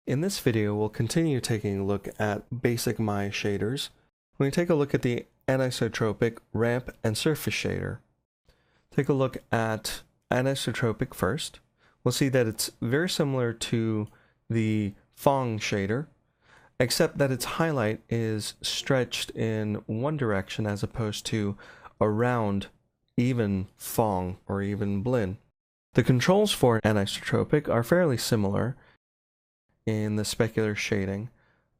In this video, we'll continue taking a look at basic Maya shaders. When we take a look at the anisotropic, ramp, and surface shader, take a look at anisotropic first. We'll see that it's very similar to the Phong shader, except that its highlight is stretched in one direction as opposed to around even Phong or even Blinn. The controls for anisotropic are fairly similar in the specular shading,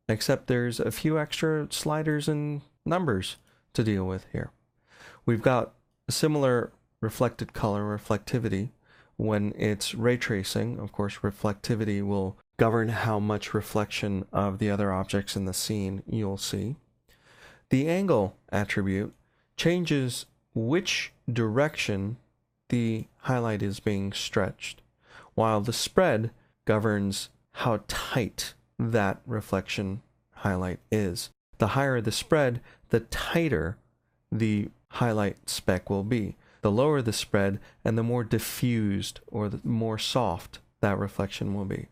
except there's a few extra sliders and numbers to deal with here. We've got a similar reflected color reflectivity. When it's ray tracing, of course, reflectivity will govern how much reflection of the other objects in the scene you'll see. The angle attribute changes which direction the highlight is being stretched, while the spread governs how tight that reflection highlight is. The higher the spread, the tighter the highlight speck will be. The lower the spread and the more diffused or the more soft that reflection will be.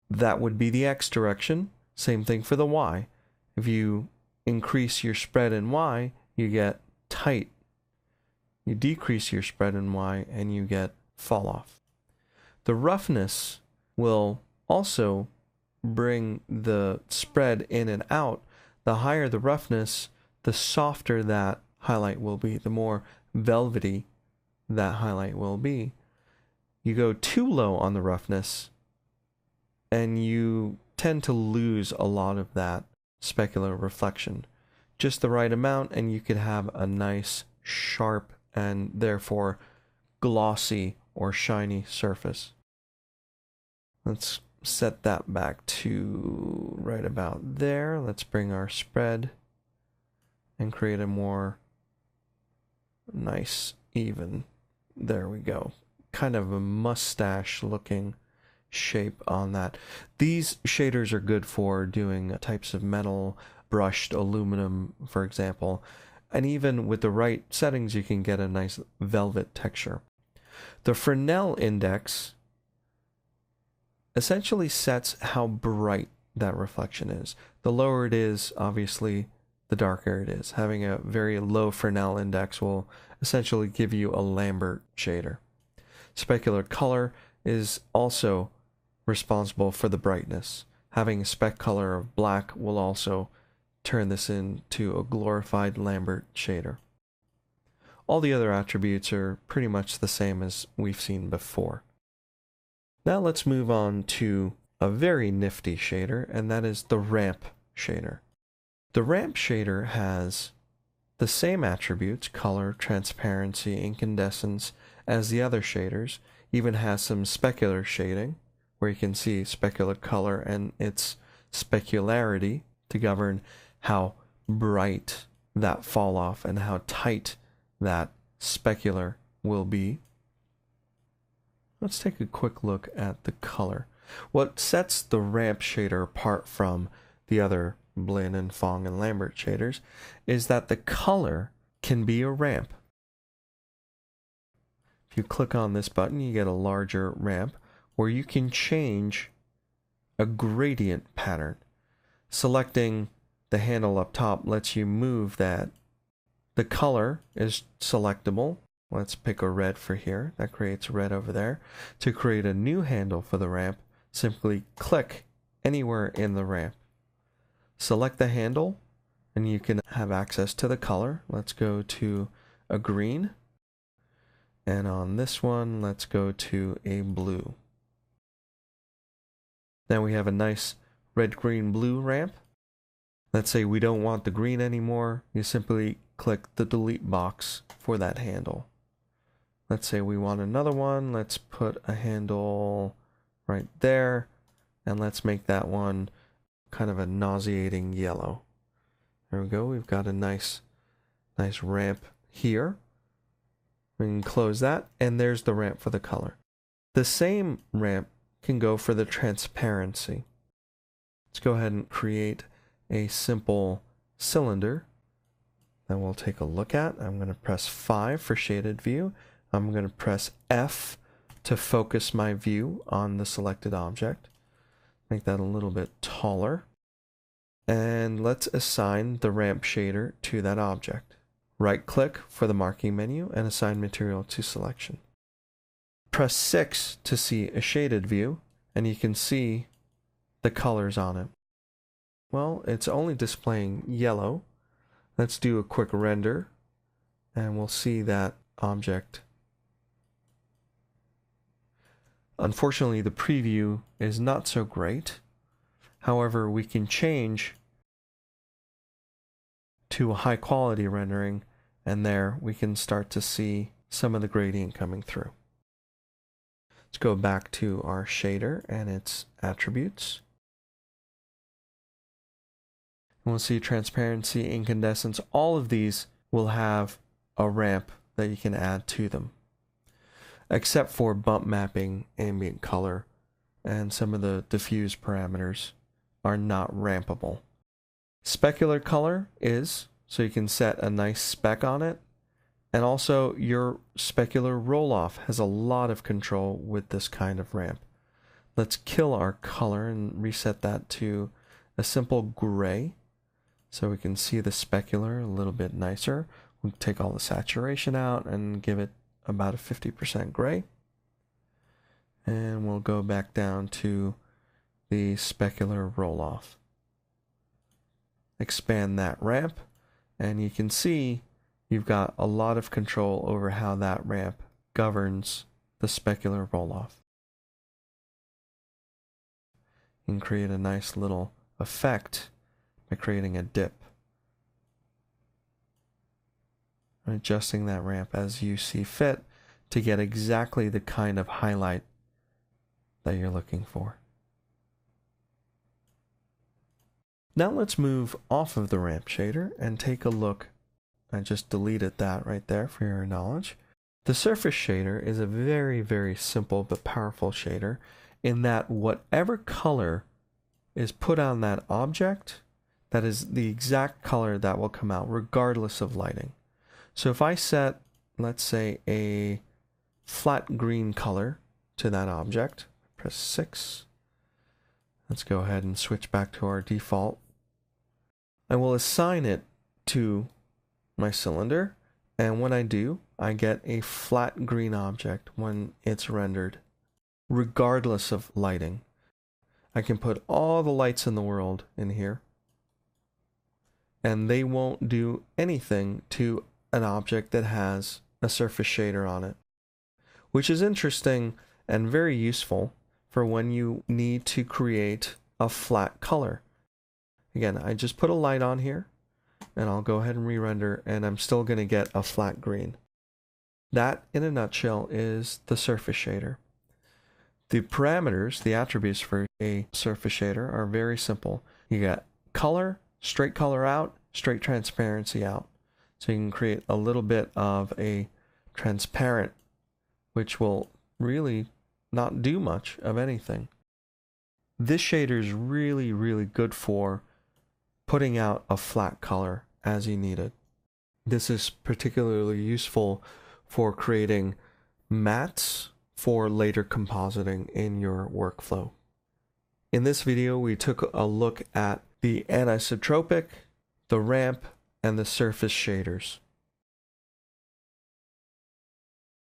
That would be the X direction. Same thing for the Y. If you increase your spread in Y, you get tight. You decrease your spread in Y and you get fall off. The roughness will also bring the spread in and out. The higher the roughness, the softer that highlight will be, the more velvety that highlight will be. You go too low on the roughness and you tend to lose a lot of that specular reflection. Just the right amount and you could have a nice, sharp, and therefore glossy or shiny surface. Let's set that back to right about there. Let's bring our spread and create a more nice, even, there we go, kind of a mustache looking shape on that. These shaders are good for doing types of metal, brushed aluminum, for example, and even with the right settings you can get a nice velvet texture. The Fresnel index essentially sets how bright that reflection is. The lower it is, obviously, the darker it is. Having a very low Fresnel index will essentially give you a Lambert shader. Specular color is also responsible for the brightness. Having a spec color of black will also turn this into a glorified Lambert shader. All the other attributes are pretty much the same as we've seen before. Now let's move on to a very nifty shader, and that is the ramp shader. The ramp shader has the same attributes, color, transparency, incandescence, as the other shaders. Even has some specular shading, where you can see specular color and its specularity to govern how bright that fall off and how tight that specular will be. Let's take a quick look at the color. What sets the ramp shader apart from the other Blinn and Phong and Lambert shaders is that the color can be a ramp. If you click on this button, you get a larger ramp where you can change a gradient pattern. Selecting the handle up top lets you move that. The color is selectable. Let's pick a red for here. That creates red over there. To create a new handle for the ramp, simply click anywhere in the ramp. Select the handle and you can have access to the color. Let's go to a green. And on this one, let's go to a blue. Now we have a nice red, green, blue ramp. Let's say we don't want the green anymore. You simply click the delete box for that handle. Let's say we want another one. Let's put a handle right there. And let's make that one kind of a nauseating yellow. There we go. We've got a nice ramp here. We can close that. And there's the ramp for the color. The same ramp can go for the transparency. Let's go ahead and create a simple cylinder that we'll take a look at. I'm going to press 5 for shaded view. I'm going to press F to focus my view on the selected object. Make that a little bit taller. And let's assign the ramp shader to that object. Right-click for the marking menu and assign material to selection. Press 6 to see a shaded view, and you can see the colors on it. Well, it's only displaying yellow. Let's do a quick render, and we'll see that object. Unfortunately, the preview is not so great. However, we can change to a high quality rendering, and there we can start to see some of the gradient coming through. Let's go back to our shader and its attributes. And we'll see transparency, incandescence. All of these will have a ramp that you can add to them, except for bump mapping, ambient color, and some of the diffuse parameters are not rampable. Specular color is, so you can set a nice spec on it, and also your specular roll-off has a lot of control with this kind of ramp. Let's kill our color and reset that to a simple gray, so we can see the specular a little bit nicer. We'll take all the saturation out and give it about a 50% gray. And we'll go back down to the specular roll-off. Expand that ramp, and you can see you've got a lot of control over how that ramp governs the specular roll-off. You can create a nice little effect by creating a dip. And adjusting that ramp as you see fit to get exactly the kind of highlight that you're looking for. Now let's move off of the ramp shader and take a look. I just deleted that right there for your knowledge. The surface shader is a very, very simple but powerful shader in that whatever color is put on that object, that is the exact color that will come out regardless of lighting. So if I set, let's say, a flat green color to that object, press 6. Let's go ahead and switch back to our default. I will assign it to my cylinder, and when I do, I get a flat green object when it's rendered, regardless of lighting. I can put all the lights in the world in here, and they won't do anything to an object that has a surface shader on it, which is interesting and very useful for when you need to create a flat color. Again, I just put a light on here, and I'll go ahead and re-render, and I'm still going to get a flat green. That, in a nutshell, is the surface shader. The parameters, the attributes for a surface shader are very simple. You got color, straight color out, straight transparency out. So you can create a little bit of a transparent, which will really not do much of anything. This shader is really, really good for putting out a flat color as you need it. This is particularly useful for creating mattes for later compositing in your workflow. In this video, we took a look at the anisotropic, the ramp, and the surface shaders.